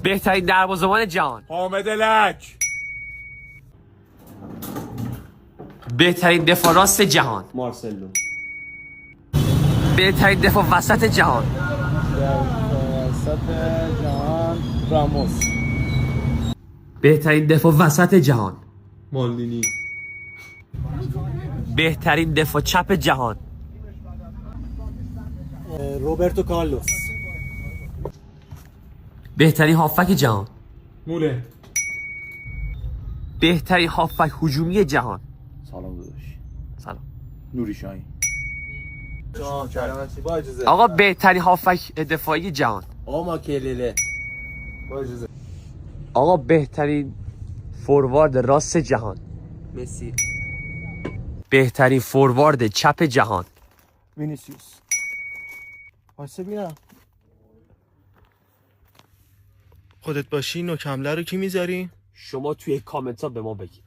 بهترین دروازه‌بان جهان. حامد لک. بهترین دفاع راست جهان. مارسلو. بهترین دفاع وسط جهان. وسط جهان راموس. بهترین دفاع وسط جهان. مالدینی. بهترین دفاع چپ جهان. روبرتو کارلوس. بهترین هافک جهان. موله. بهترین هافک هجومی جهان. سلام داداش. سلام. نوری شاهین. با اجازه. آقا بهترین هافک دفاعی جهان. آقا ماکلله. با اجازه. آقا بهترین فوروارد راست جهان. مسی. بهترین فوروارد چپ جهان. وینیسیوس. واسه ببینم. خودت باشی نوک حمله رو کی میذاری؟ شما توی کامنت ها به ما بگید.